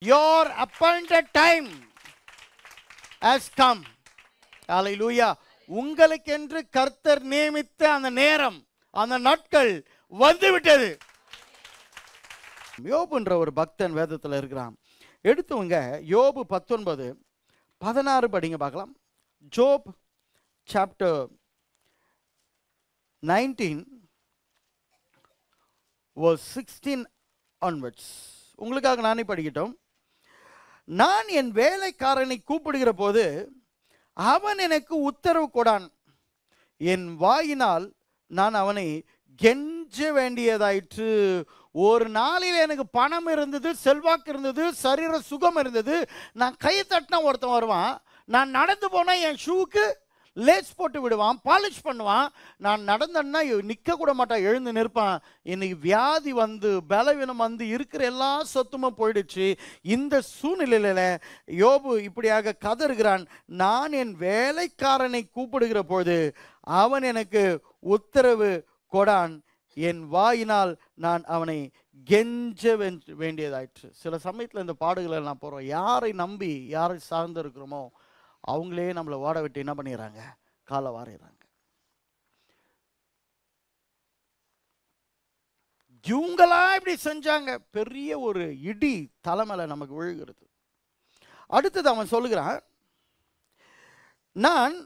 Your appointed time has come. Hallelujah. உங்களுக்கென்று கர்த்தர் நியமித்த அந்த நேரம், அந்த நாட்கள் வந்துவிட்டது. யோபுன்ற ஒரு பக்தன் வேதத்தில் இருக்கிறான். எடுத்தவங்க யோபு 19:16 படிங்க பார்க்கலாம். ஜோப் சாப்டர் 19 verse 16 onwards. உங்களுக்காக நானே படிக்கட்டும். நான் என் வேலைக்காரனை கூப்பிடுகிற போது அவன் எனக்கு உத்தரவு கொடான். என் வாயினால் நான் அவனை கெஞ்ச வேண்டியதாயிற்று. ஒரு நாளில் எனக்கு பணம் இருந்தது, செல்வாக்கு இருந்தது, சரீர சுகம் இருந்தது. நான் கையை தட்டினா ஒருத்தன் வருவான். நான் நடந்து போனால் என் ஷூவுக்கு லேஸ் போட்டு விடுவான், பாலிஷ் பண்ணுவான். நான் நடந்தேன்னா நிற்க கூட மாட்டான், எழுந்து நிற்பான். இன்னைக்கு வியாதி வந்து, பலவீனம் வந்து, இருக்கிற எல்லா சொத்துமும் போயிடுச்சு. இந்த சூழ்நிலையில் யோபு இப்படியாக கதறுகிறான். நான் என் வேலைக்காரனை கூப்பிடுகிற போது அவன் எனக்கு உத்தரவு கொடான். என் வாயினால் நான் அவனை கெஞ்ச வேண்டியதாயிற்று. சில சமயத்தில் இந்த பாடுகளை நான் போகிறோம். யாரை நம்பி யாரை சார்ந்து இருக்கிறோமோ அவங்களே நம்மளை ஓட விட்டு என்ன பண்ணிடுறாங்க, காலை வாரிடுறாங்க. இவங்களா இப்படி செஞ்சாங்க. பெரிய ஒரு இடி தலைமையில நமக்கு விழுகிறது. அடுத்தது அவன் சொல்லுகிறான், நான்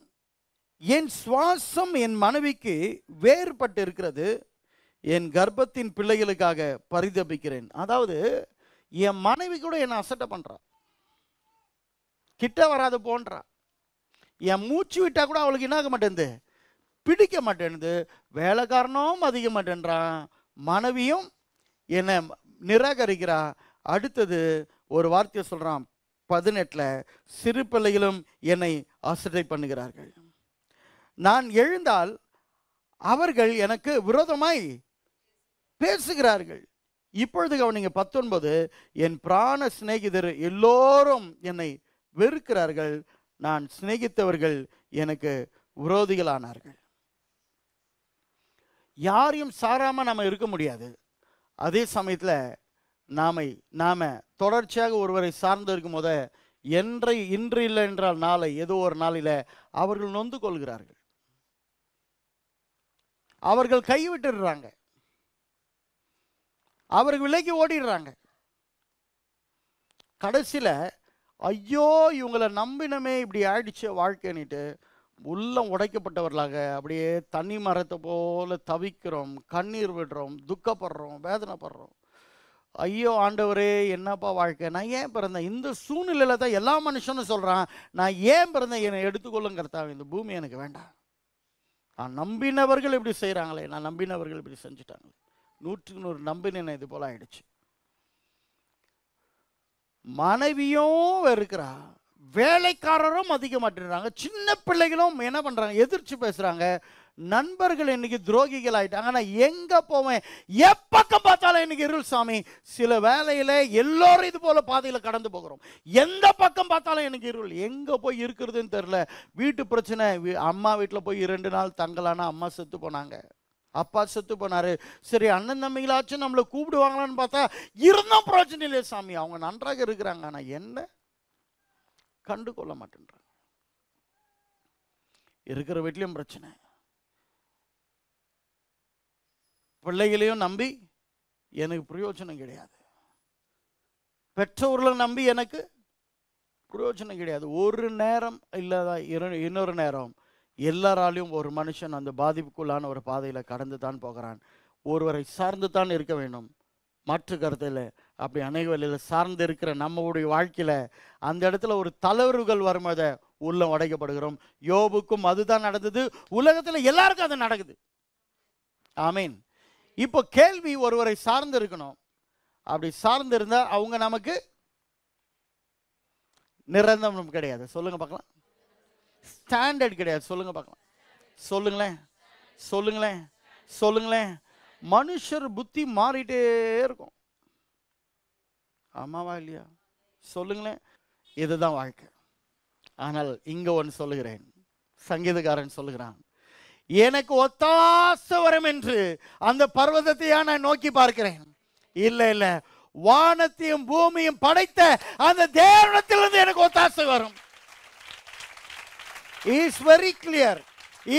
என் சுவாசம் என் மனைவிக்கு வேறுபட்டு இருக்கிறது, என் கர்ப்பத்தின் பிள்ளைகளுக்காக பரிதபிக்கிறேன். அதாவது என் மனைவி கூட என்னை அசட்டை பண்றா, கிட்ட வராது போன்றா. என் மூச்சு விட்டா கூட அவளுக்கு என்ன ஆக மாட்டேங்குது, பிடிக்க மாட்டேங்குது. வேலைக்காரனும் மதிக்க மாட்டேன்றான், மனைவியும் என்னை நிராகரிக்கிறா. அடுத்தது ஒரு வார்த்தையை சொல்றான் 18, சிறு பிள்ளைகளும் என்னை அசட்டை பண்ணுகிறார்கள். நான் எழுந்தால் அவர்கள் எனக்கு விரோதமாய் பேசுகிறார்கள். இப்பொழுது கவனிங்க 19, என் பிராண சிநேகிதர் எல்லோரும் என்னை வெறுக்கிறார்கள், நான் சிநேகித்தவர்கள் எனக்கு விரோதிகளானார்கள். யாரையும் சாராம நாம இருக்க முடியாது. அதே சமயத்தில் நாம தொடர்ச்சியாக ஒருவரை சார்ந்து இருக்கும் போத இன்று இல்லை என்றால் நாளை ஏதோ ஒரு நாளில் அவர்கள் நொந்து கொள்கிறார்கள், அவர்கள் கைவிட்டுடுறாங்க, அவர்கள் விலைக்கு ஓடிடுறாங்க. கடைசியில் ஐயோ இவங்களை நம்பினமே இப்படி ஆயிடுச்சு வாழ்க்கைன்னுட்டு உள்ளம் உடைக்கப்பட்டவர்களாக அப்படியே தண்ணி மரத்தை போல தவிக்கிறோம், கண்ணீர் விடுறோம், துக்கப்படுறோம், வேதனைப்படுறோம். ஐயோ ஆண்டவரே என்னப்பா வாழ்க்கை, நான் ஏன் பிறந்தேன்? இந்த சூழ்நிலையில தான் எல்லா மனுஷனும் சொல்கிறான், நான் ஏன் பிறந்தேன், என்னை எடுத்துக்கொள்ளுங்கிறதா, இந்த பூமி எனக்கு வேண்டாம். நான் நம்பினவர்கள் இப்படி செய்கிறாங்களே, நான் நம்பினவர்கள் இப்படி செஞ்சுட்டாங்களே, 100க்கு 100 நம்பினேன், இது போல ஆயிடுச்சு. மனைவியும் வெறுக்கிறா, வேலைக்காரரும் மதிக்க மாட்டேங்கிறாங்க, சின்ன பிள்ளைகளும் என்ன பண்றாங்க, எதிர்த்து பேசுறாங்க. நண்பர்கள் இன்னைக்கு துரோகிகள் ஆயிட்டாங்க. நான் எங்க போவேன், எப்பக்கம் பார்த்தாலும் இன்னைக்கு இருள் சாமி. சில வேலையில எல்லோரும் இது போல பாதையில கடந்து போகிறோம். எந்த பக்கம் பார்த்தாலும் எனக்கு இருள், எங்க போய் இருக்கிறதுன்னு தெரியல. வீட்டு பிரச்சனை, அம்மா வீட்டில் போய் 2 நாள் தங்கலானா அம்மா செத்து போனாங்க, அப்பா செத்து போனாரு. சரி அண்ணன் தம்பிகளாச்சும் நம்மளை கூப்பிடுவாங்களான்னு பார்த்தா இருந்தும் பிரச்சனை இல்லையே சாமி, அவங்க நன்றாக இருக்கிறாங்க, ஆனால் என்ன கண்டு கொள்ள மாட்டேன்றாங்க. இருக்கிற வீட்லையும் பிரச்சனை, பிள்ளைகளையும் நம்பி எனக்கு பிரயோஜனம் கிடையாது, பெற்றோர்களை நம்பி எனக்கு பிரயோஜனம் கிடையாது. ஒரு நேரம் இல்லாத இன்னொரு நேரம் எல்லாராலையும் ஒரு மனுஷன் அந்த பாதிப்புக்குள்ளான ஒரு பாதையில் கடந்து தான் போகிறான். ஒருவரை சார்ந்து தான் இருக்க வேண்டும், மாற்று கருத்தில் அப்படி அநேக வழியில் சார்ந்து இருக்கிற நம்மளுடைய வாழ்க்கையில் அந்த இடத்துல ஒரு தளர்வுகள் வரும்போது உள்ளம் உடைக்கப்படுகிறோம். யோபுக்கும் அதுதான் நடந்தது, உலகத்தில் எல்லாருக்கும் அது நடக்குது. ஆமீன். இப்போ கேள்வி, ஒருவரை சார்ந்து இருக்கணும், அப்படி சார்ந்து இருந்தால் அவங்க நமக்கு நிரந்தரம் கிடையாது. சொல்லுங்க பார்க்கலாம். ஸ்டாண்டர்ட் கிடையாது. சொல்லுங்க பார்க்கலாம். சொல்லுங்களேன், சொல்லுங்களேன், சொல்லுங்களேன். மனுஷர் புத்தி மாறிட்டே இருக்கும். ஆமாவா இல்லையா? சொல்லுங்களேன். இதுதான் வாழ்க்கை. ஆனால் இங்க ஒன்று சொல்லுகிறேன், சங்கீதக்காரன் சொல்லுகிறான், எனக்கு ஒத்தாசை வரும் என்று அந்த பர்வதத்தையா நான் நோக்கி பார்க்கிறேன். இல்லை இல்லை, வானத்தையும் பூமியும் படைத்த அந்த தேவனிடத்திலிருந்து எனக்கு ஒத்தாசை வரும். Is very clear.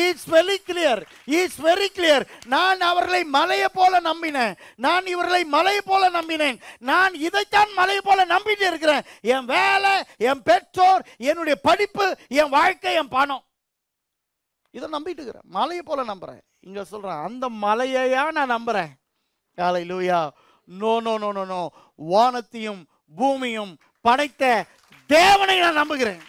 It's very clear. It's very clear. நான் அவர்களை மலையை போல நம்பினேன். நான் இவர்களை மலையை போல நம்பினேன். நான் இதைத்தான் மலையை போல நம்பிட்டு இருக்கிறேன். என் வேலை, என் பெற்றோர், என்னுடைய படிப்பு, என் வாழ்க்கை, என் பணம், இதை நம்பிட்டு இருக்கிறேன். மலையை போல நம்புறேன். இங்க சொல்றேன், அந்த மலையையா நான் நம்புறேன். Hallelujah. No no no no no. வானத்தையும் பூமியும் படைத்த தேவனை நான் நம்புகிறேன்.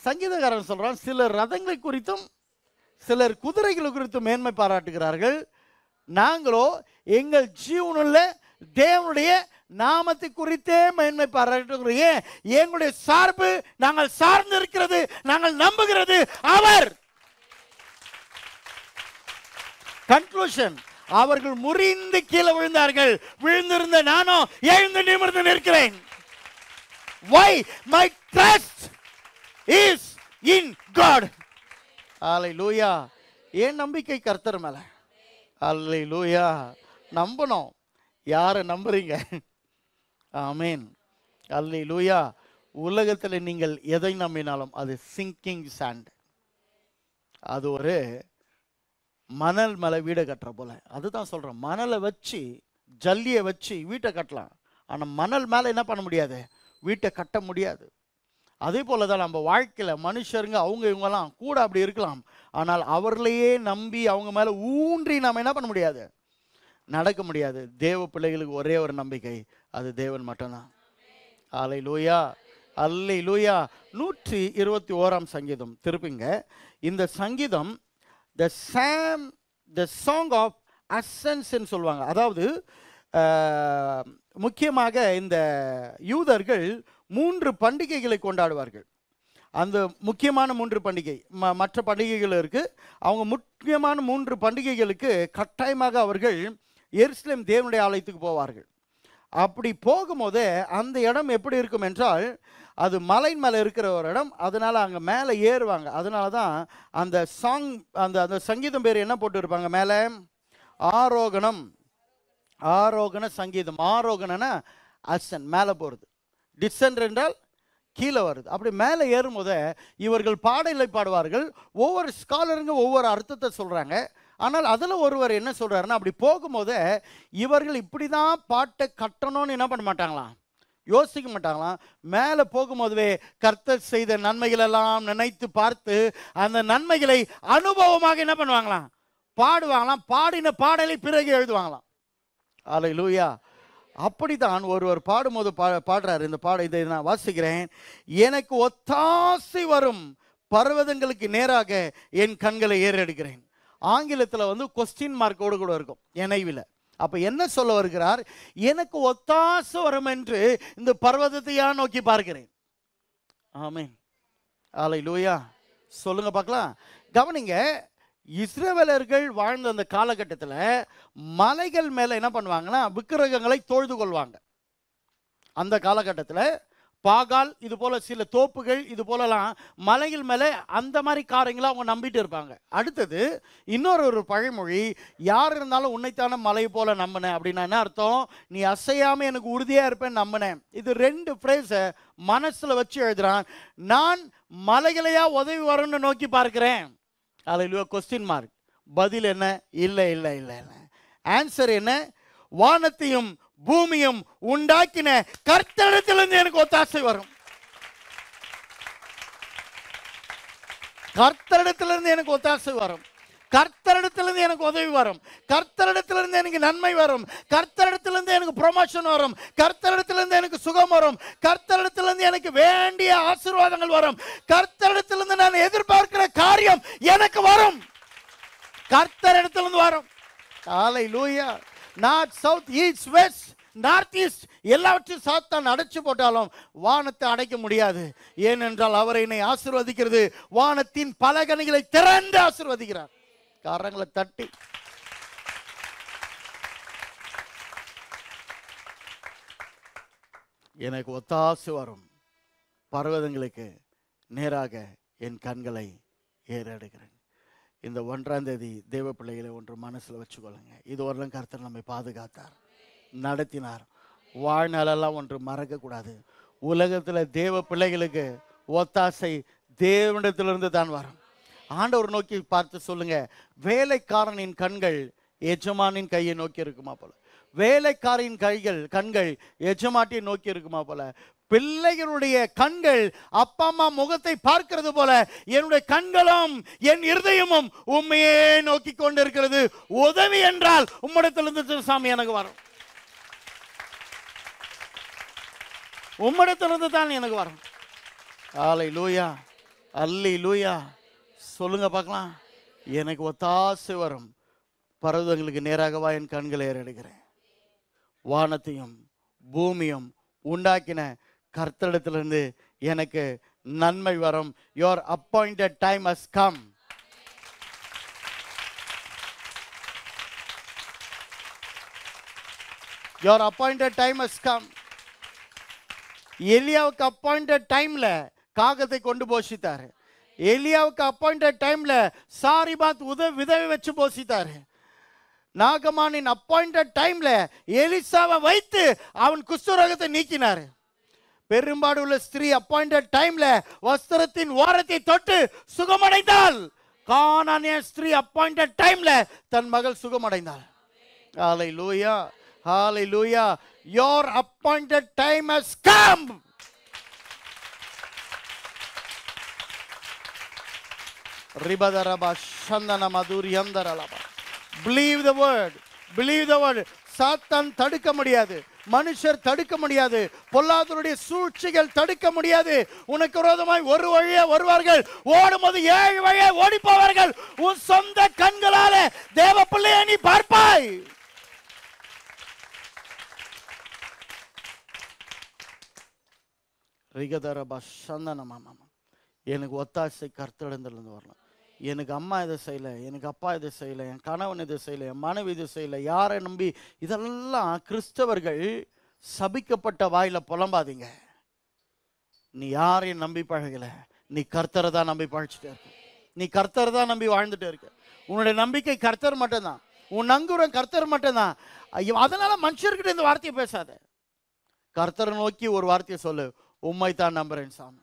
சங்கீதக்காரன் சொல்றான், சிலர் ரதங்களை குறித்தும் சிலர் குதிரைகளை குறித்தும் மேன்மை பாராட்டுகிறார்கள். நாங்களோ எங்கள் ஜீவனுள்ள தேவனுடைய நாமத்தை குறித்தே மேன்மை பாராட்டுகிறோம். எங்களுடைய சார்பு, நாங்கள் சார்ந்து இருக்கிறது, நாங்கள் நம்புகிறது அவர். கன்க்ளூஷன், அவர்கள் முறிந்து கீழே விழுந்தார்கள். விழுந்திருந்த நானோ எழுந்து நிமிர்ந்து நிற்கிறேன். Why? My trust is in God. Hallelujah. ஏன் நம்பிக்கை கர்த்தர் மேல. Hallelujah. நம்பணும். யாரை நம்புறீங்க? ஆமென். Hallelujah. உலகத்தில் நீங்கள் எதை நம்பினாலும் அது சிங்கிங் சாண்ட். அது ஒரு மணல் மேலே வீடை கட்டுற போல. அதுதான் சொல்கிறேன், மணலை வச்சு ஜல்லியை வச்சு வீட்டை கட்டலாம், ஆனால் மணல் மேலே என்ன பண்ண முடியாது, வீட்டை கட்ட முடியாது. அதே போல தான் நம்ம வாழ்க்கையில் மனுஷருங்க அவங்க இவங்கெல்லாம் கூட அப்படி இருக்கலாம், ஆனால் அவர்களையே நம்பி அவங்க மேலே ஊன்றி நாம் என்ன பண்ண முடியாது, நடக்க முடியாது. தேவ பிள்ளைகளுக்கு ஒரே ஒரு நம்பிக்கை, அது தேவன் மட்டும்தான். அல்லேலூயா, அல்லேலூயா. 121ஆம் சங்கீதம் திருப்பிங்க. இந்த சங்கீதம் the song of ascents ன்னு சொல்லுவாங்க. அதாவது முக்கியமாக இந்த யூதர்கள் 3 பண்டிகைகளை கொண்டாடுவார்கள். அந்த முக்கியமான 3 பண்டிகை, மற்ற பண்டிகைகள் இருக்குது. அவங்க முக்கியமான 3 பண்டிகைகளுக்கு கட்டாயமாக அவர்கள் எருசலேம் தேவனுடைய ஆலயத்துக்கு போவார்கள். அப்படி போகும்போதே அந்த இடம் எப்படி இருக்கும் என்றால், அது மலை மேலே இருக்கிற ஒரு இடம், அதனால் அங்கே மேலே ஏறுவாங்க. அதனால தான் அந்த சாங், அந்த சங்கீதம் பேர் என்ன போட்டு இருப்பாங்க மேலே, ஆரோகணம், ஆரோகண சங்கீதம். ஆரோகணனா அசன், மேலே போகிறது. டிசென்ட் என்றால் கீழே வருது. அப்படி மேலே ஏறும்போது இவர்கள் பாடலை பாடுவார்கள். ஒவ்வொரு ஸ்காலருங்க ஒவ்வொரு அர்த்தத்தை சொல்கிறாங்க. ஆனால் அதில் ஒருவர் என்ன சொல்கிறாருன்னா, அப்படி போகும்போது இவர்கள் இப்படி தான் பாட்டை கட்டணும்னு என்ன பண்ண மாட்டாங்களாம், யோசிக்க மாட்டாங்களாம். மேலே போகும்போதுவே கர்த்தர் செய்த நன்மைகளெல்லாம் நினைத்து பார்த்து அந்த நன்மைகளை அனுபவமாக என்ன பண்ணுவாங்களாம், பாடுவாங்களாம். பாடின பாடலை பிறகு எழுதுவாங்களாம். அல்லேலூயா. அப்படித்தான் ஒருவர் பாடும்போது பாடுறாரு. இந்த இதை நான் வாசிக்கிறேன். எனக்கு ஒத்தாசை வரும் பர்வதங்களுக்கு நேராக என் கண்களை ஏறெடுக்கிறேன். ஆங்கிலத்தில் கொஸ்டின் மார்க்கோடு கூட இருக்கும் NIV-ல. அப்போ என்ன சொல்ல வருகிறார், எனக்கு ஒத்தாசை வரும் என்று இந்த பர்வதத்தையா நோக்கி பார்க்கிறேன். ஆமென். அல்லேலூயா. சொல்லுங்க பார்க்கலாம். கவனிங்க, இஸ்ரவேலர்கள் வாழ்ந்த அந்த காலகட்டத்தில் மலைகள் மேலே என்ன பண்ணுவாங்கன்னா, விக்கிரகங்களை தொழுது கொள்வாங்க. அந்த காலகட்டத்தில் பாகால், இது போல சில தோப்புகள், இது போலலாம் மலைகள் மேலே அந்த மாதிரி காரியங்களை அவங்க நம்பிட்டு இருப்பாங்க. அடுத்தது இன்னொரு பழமொழி, யார் இருந்தாலும் உன்னைத்தான மலை போல நம்பினேன் அப்படின்னா என்ன அர்த்தம், நீ அசையாமல் எனக்கு உறுதியாக இருப்பேன்னு நம்பினேன். இது 2 ஃப்ரேஸை மனசில் வச்சு எழுதுறான். நான் மலைகளையா உதவி வரும்னு நோக்கி பார்க்கிறேன். அல்லேலூயா. Question mark. பதில் என்ன, இல்லை இல்லை இல்லை இல்லை. ஆன்சர் என்ன, வானத்தையும் பூமியும் உண்டாக்கின கர்த்தரிடத்திலிருந்து எனக்கு ஒத்தாசை வரும். கர்த்தரிடத்திலிருந்து எனக்கு ஒத்தாசை வரும். கர்த்தரிடத்திலிருந்து எனக்கு உதவி வரும். கர்த்தரிடத்திலிருந்து எனக்கு நன்மை வரும். கர்த்தரிடத்திலிருந்து எனக்கு ப்ரொமோஷன் வரும். கர்த்தரிடத்திலிருந்து எனக்கு சுகம் வரும். கர்த்தரிடத்திலிருந்து எனக்கு வேண்டிய ஆசீர்வாதங்கள் வரும். கர்த்தரிடத்திலிருந்து நான் எதிர்பார்க்கிற காரியம் எனக்கு வரும். கர்த்தரிடத்திலிருந்து வரும். Hallelujah. North, south, east, west, north east எல்லாவற்றையும் சாத்தான் அடைச்சு போட்டாலும் வானத்தை அடைக்க முடியாது. ஏனென்றால் அவர் என்னை ஆசீர்வதிக்கிறது, வானத்தின் பலகணிகளை திறந்து ஆசீர்வதிக்கிறார். காரங்களை தட்டி எனக்கு ஒத்தாசை வரும் பர்வதங்களுக்கு நேராக என் கண்களை ஏறெடுக்கிறேன். இந்த 1ஆம் தேதி தேவ பிள்ளைகளை ஒன்று மனசில் வச்சுக்கொள்ளுங்க. இது வரலாம் கர்த்தர் நம்மை பாதுகாத்தார், நடத்தினார். வாழ்நாளெல்லாம் ஒன்று மறக்கக்கூடாது. உலகத்தில் தேவ பிள்ளைகளுக்கு ஒத்தாசை தேவனிடத்திலிருந்து தான் வரும். ஆண்டவர் நோக்கி பார்த்து சொல்லுங்க, வேலைக்காரனின் கண்கள் எஜமானின் கையை நோக்கி இருக்குமா போல, வேலைக்காரின் கண்கள் எஜமாட்டியை நோக்கி இருக்குமா போல, பிள்ளைகளுடைய கண்கள் அப்பா அம்மா முகத்தை பார்க்கிறது போல என்னுடைய கண்களும் என் இருதயமும் உண்மையே நோக்கி கொண்டிருக்கிறது. உதவி என்றால் உம்மிடத்திலிருந்து சாமி எனக்கு வரும், உம்மிடத்திலிருந்து தான் எனக்கு வரும். அல்லேலூயா, அல்லேலூயா. சொல்லுங்க பார்க்கலாம். எனக்கு ஒத்தாசை வரும். பர்வதங்களுக்கு நேராகவா என் கண்களை ஏறெடுக்கிறேன். வானத்தையும் பூமியும் உண்டாக்கின கர்த்தரிடத்திலிருந்து எனக்கு நன்மை வரும். your appointed time has come. your appointed time has come. எலியாவுக்கு அப்பாயிண்டட் டைம்ல காகத்தை கொண்டு போஷித்தாரு. எலியாவுக்கு அப்பாயிண்டட் டைம்ல சாரிபாத் விதவை வச்சு போஷித்தாரு. நாகமானின் அப்பாயிண்டட் டைம்ல எலிசாவை வைத்து அவன் குஷ்டரோகத்தை நீக்கினார். பெரும்பாடு உள்ள ஸ்திரீ அப்பாயிண்டட் டைம்ல வஸ்திரத்தின் ஓரத்தை தொட்டு சுகமடைந்தாள். கானானிய ஸ்திரீ அப்பாயிண்டட் டைம்ல தன் மகள் சுகமடைந்தாள். ஹalleluya, hallelujah. your appointed time has come. ரிபதரபா சந்தன மதுரியந்தரலபா. believe the word, believe the word. சாத்தான் தடுக்க முடியாது, மனுஷர் தடுக்க முடியாது, பொல்லாதவருடைய சூழ்ச்சிகள் தடுக்க முடியாது. உனக்கு விரோதமாய் ஒரு வழியே வருவார்கள், ஓடும்போது 7 வழியே ஓடி போவார்கள். உன் சொந்த கண்களால தேவ பிள்ளையை நீ பார்ப்பாய். ரிகதரபா சந்தன மாமா. எனக்கு ஒத்தாசை கர்த்தரிடத்திலிருந்து வரலாம். எனக்கு அம்மா இதை செய்யலை, எனக்கு அப்பா இதை செய்யலை, என் கணவன் இதை செய்யலை, என் மனைவி இதை செய்யலை, யாரை நம்பி. இதெல்லாம் கிறிஸ்தவர்கள் சபிக்கப்பட்ட வாயில புலம்பாதீங்க. நீ யாரையும் நம்பி பழகல, நீ கர்த்தரை தான் நம்பி பழச்சிட்டே இருக்க, நீ கர்த்தரை தான் நம்பி வாழ்ந்துட்டே இருக்க. உன்னுடைய நம்பிக்கை கர்த்தர் மட்டும்தான், உன் நங்குரம் கர்த்தர் மட்டும்தான். அதனால மனுஷர்கிட்ட இந்த வார்த்தையை பேசாத. கர்த்தரை நோக்கி ஒரு வார்த்தையை சொல்லு, உம்மை தான் நம்புறேன் சாமி.